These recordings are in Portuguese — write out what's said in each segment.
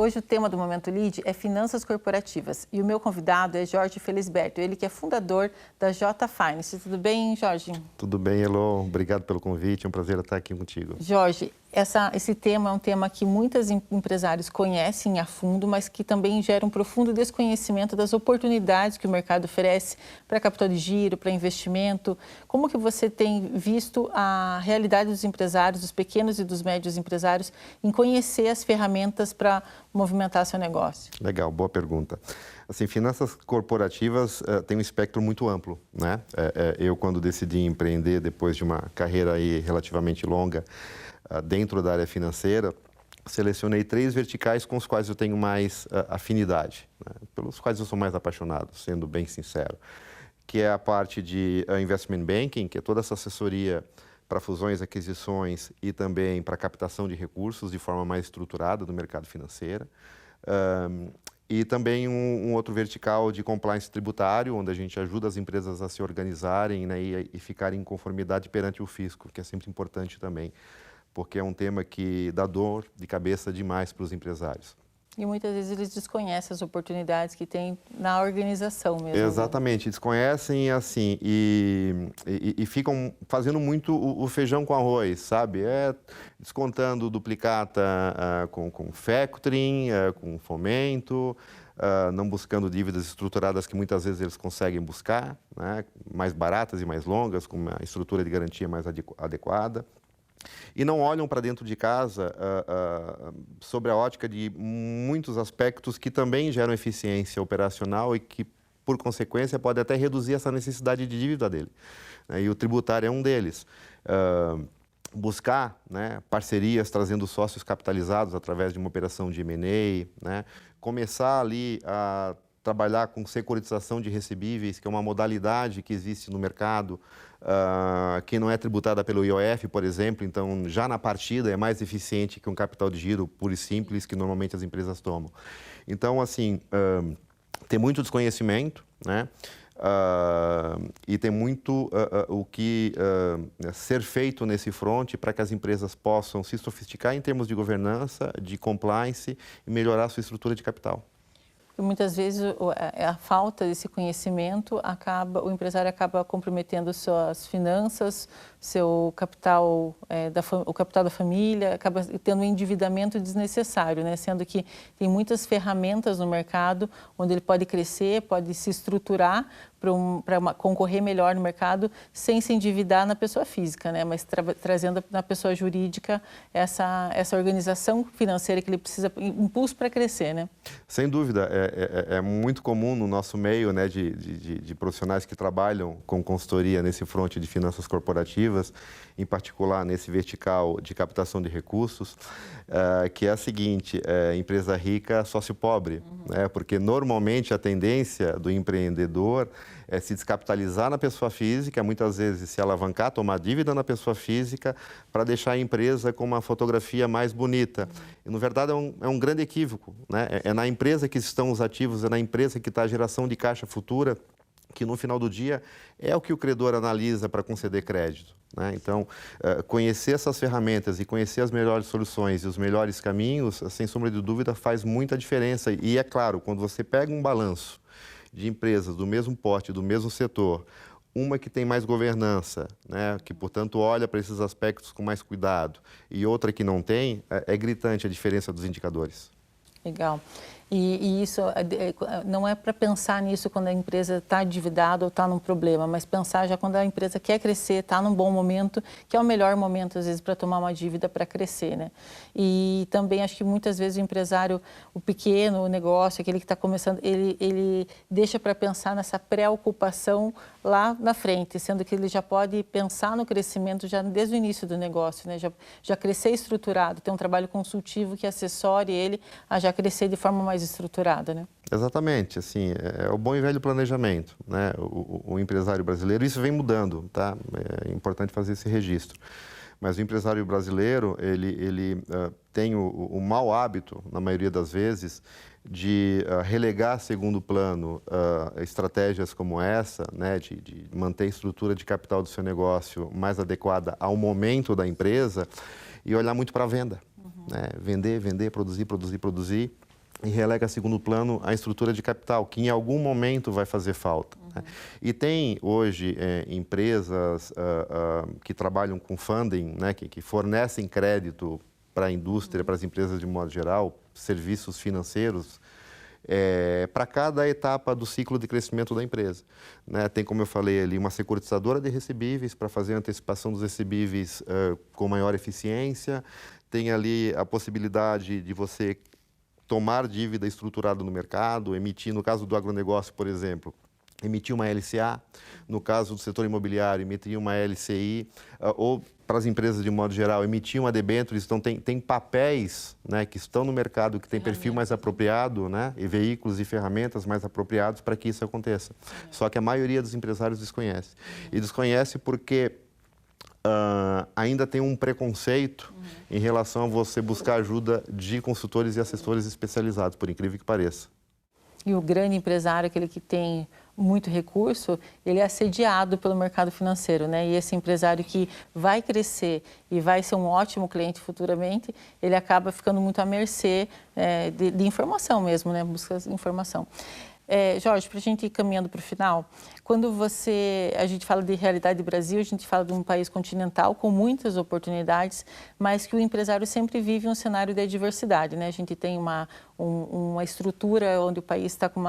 Hoje o tema do Momento Lead é finanças corporativas e o meu convidado é Jorge Felisberto, ele que é fundador da J Finance. Tudo bem, Jorge? Tudo bem, Elô. Obrigado pelo convite, é um prazer estar aqui contigo. Jorge, esse tema é um tema que muitos empresários conhecem a fundo, mas que também gera um profundo desconhecimento das oportunidades que o mercado oferece para capital de giro, para investimento. Como que você tem visto a realidade dos empresários, dos pequenos e dos médios empresários, em conhecer as ferramentas para movimentar seu negócio? Legal, boa pergunta. Assim, finanças corporativas têm um espectro muito amplo, né? Eu, quando decidi empreender, depois de uma carreira aí relativamente longa dentro da área financeira, selecionei 3 verticais com os quais eu tenho mais afinidade, né? Pelos quais eu sou mais apaixonado, sendo bem sincero, que é a parte de investment banking, que é toda essa assessoria para fusões, aquisições e também para captação de recursos de forma mais estruturada do mercado financeiro. E também um outro vertical de compliance tributário, onde a gente ajuda as empresas a se organizarem, né, e ficarem em conformidade perante o fisco, que é sempre importante também, porque é um tema que dá dor de cabeça demais para os empresários. E muitas vezes eles desconhecem as oportunidades que tem na organização mesmo. Exatamente, desconhecem assim e ficam fazendo muito o feijão com arroz, sabe? Descontando duplicata com factoring, com fomento, não buscando dívidas estruturadas que muitas vezes eles conseguem buscar, né? Mais baratas e mais longas, com uma estrutura de garantia mais adequada. E não olham para dentro de casa sobre a ótica de muitos aspectos que também geram eficiência operacional e que, por consequência, pode até reduzir essa necessidade de dívida dele, né? E o tributário é um deles. Buscar, né, parcerias trazendo sócios capitalizados através de uma operação de M&A, né? Começar ali a trabalhar com securitização de recebíveis, que é uma modalidade que existe no mercado, que não é tributada pelo IOF, por exemplo, então já na partida é mais eficiente que um capital de giro puro e simples que normalmente as empresas tomam. Então, assim, tem muito desconhecimento, né? E tem muito o que ser feito nesse fronte para que as empresas possam se sofisticar em termos de governança, de compliance e melhorar a sua estrutura de capital. E muitas vezes a falta desse conhecimento o empresário acaba comprometendo suas finanças, seu capital, o capital da família, acaba tendo um endividamento desnecessário, né? Sendo que tem muitas ferramentas no mercado onde ele pode crescer, pode se estruturar para concorrer melhor no mercado sem se endividar na pessoa física, né? Mas trazendo na pessoa jurídica essa organização financeira que ele precisa, impulso para crescer, né? Sem dúvida, é muito comum no nosso meio, né, de profissionais que trabalham com consultoria nesse fronte de finanças corporativas, em particular nesse vertical de captação de recursos, que é a seguinte: empresa rica, sócio pobre, né? Porque normalmente a tendência do empreendedor é se descapitalizar na pessoa física, muitas vezes se alavancar, tomar dívida na pessoa física para deixar a empresa com uma fotografia mais bonita. E, na verdade, é um grande equívoco, né? É na empresa que estão os ativos, é na empresa que está a geração de caixa futura, que no final do dia é o que o credor analisa para conceder crédito, né? Então, conhecer essas ferramentas e conhecer as melhores soluções e os melhores caminhos, sem sombra de dúvida, faz muita diferença. E é claro, quando você pega um balanço de empresas do mesmo porte, do mesmo setor, uma que tem mais governança, né, que, portanto, olha para esses aspectos com mais cuidado, e outra que não tem, é gritante a diferença dos indicadores. Legal. E isso não é para pensar nisso quando a empresa está endividada ou está num problema, mas pensar já quando a empresa quer crescer, está num bom momento, que é o melhor momento, às vezes, para tomar uma dívida para crescer, né? E também acho que muitas vezes o empresário, o pequeno, o negócio, aquele que está começando, ele deixa para pensar nessa preocupação lá na frente, sendo que ele já pode pensar no crescimento já desde o início do negócio, né? Já crescer estruturado, ter um trabalho consultivo que assessore ele a já crescer de forma mais estruturada, né? Exatamente, assim, é o bom e velho planejamento, né? O empresário brasileiro, isso vem mudando, tá? É importante fazer esse registro. Mas o empresário brasileiro, ele tem o mau hábito, na maioria das vezes, de relegar a segundo plano estratégias como essa, né, de manter a estrutura de capital do seu negócio mais adequada ao momento da empresa e olhar muito para a venda, né? Vender, produzir. e relega a segundo plano a estrutura de capital, que em algum momento vai fazer falta. Né? E tem hoje empresas que trabalham com funding, né, que fornecem crédito para a indústria, para as empresas de modo geral, serviços financeiros, para cada etapa do ciclo de crescimento da empresa. Né? Tem, como eu falei ali, uma securitizadora de recebíveis para fazer a antecipação dos recebíveis com maior eficiência. Tem ali a possibilidade de você tomar dívida estruturada no mercado, emitir, no caso do agronegócio, por exemplo, emitir uma LCA, no caso do setor imobiliário, emitir uma LCI, ou para as empresas de modo geral, emitir uma debêntures. Então, tem papéis, né, que estão no mercado, que tem perfil mais apropriado, né, e veículos e ferramentas mais apropriados para que isso aconteça. Só que a maioria dos empresários desconhece. E desconhece porque ainda tem um preconceito em relação a você buscar ajuda de consultores e assessores especializados, por incrível que pareça. E o grande empresário, aquele que tem muito recurso, ele é assediado pelo mercado financeiro, né? E esse empresário que vai crescer e vai ser um ótimo cliente futuramente, ele acaba ficando muito à mercê de informação mesmo, né? Busca informação. Jorge, para a gente ir caminhando para o final, quando a gente fala de realidade do Brasil, a gente fala de um país continental com muitas oportunidades, mas que o empresário sempre vive um cenário de adversidade, né? A gente tem uma estrutura onde o país está com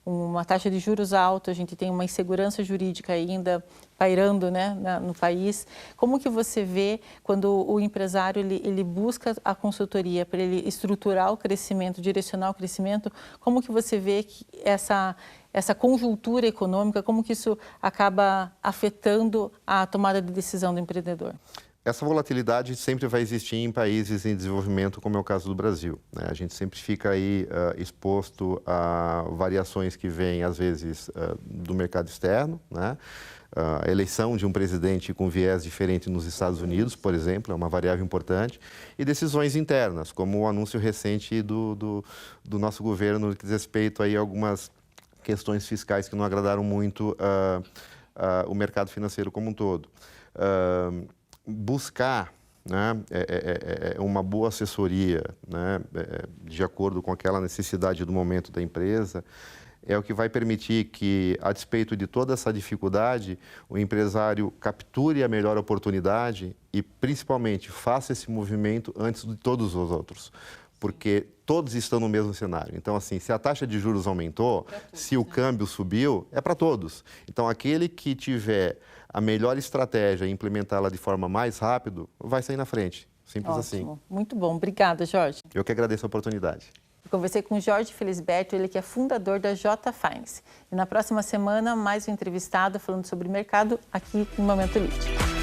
uma taxa de juros alta, a gente tem uma insegurança jurídica ainda pairando, né, no país. Como que você vê quando o empresário ele busca a consultoria para ele estruturar o crescimento, direcionar o crescimento? Como que você vê que essa conjuntura econômica, como que isso acaba afetando a tomada de decisão do empreendedor? Essa volatilidade sempre vai existir em países em desenvolvimento, como é o caso do Brasil. Né? A gente sempre fica aí exposto a variações que vêm, às vezes, do mercado externo, né? A eleição de um presidente com viés diferente nos Estados Unidos, por exemplo, é uma variável importante, e decisões internas, como o anúncio recente do nosso governo que diz respeito aí a algumas questões fiscais que não agradaram muito o mercado financeiro como um todo. Buscar, né, uma boa assessoria, né, de acordo com aquela necessidade do momento da empresa, é o que vai permitir que, a despeito de toda essa dificuldade, o empresário capture a melhor oportunidade e, principalmente, faça esse movimento antes de todos os outros. Porque todos estão no mesmo cenário. Então, assim, se a taxa de juros aumentou, se o câmbio subiu, é para todos. Então, aquele que tiver a melhor estratégia e implementá-la de forma mais rápida, vai sair na frente. Simples assim. Muito bom. Obrigada, Jorge. Eu que agradeço a oportunidade. Eu conversei com o Jorge Felisberto, ele que é fundador da J Finance. E na próxima semana, mais um entrevistado falando sobre mercado aqui no Momento Lead.